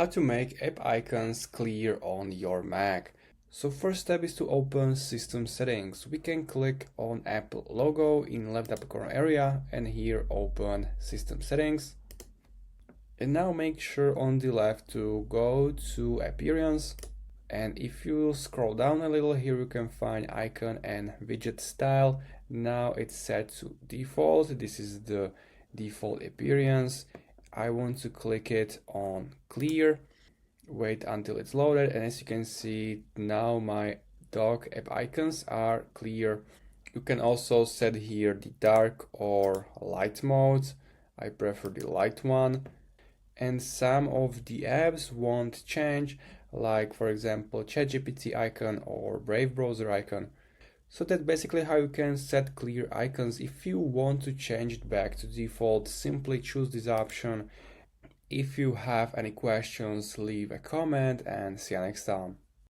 How to make app icons clear on your Mac. So first step is to open System Settings. We can click on Apple logo in left upper corner area and here open System Settings. And now make sure on the left to go to Appearance. And if you scroll down a little, here you can find icon and widget style. Now it's set to default. This is the default appearance. I want to click it on clear, wait until it's loaded, and as you can see now my dock app icons are clear. You can also set here the dark or light mode. I prefer the light one. And some of the apps won't change, like for example ChatGPT icon or Brave browser icon. So that's basically how you can set clear icons. If you want to change it back to default, simply choose this option. If you have any questions, leave a comment and see you next time.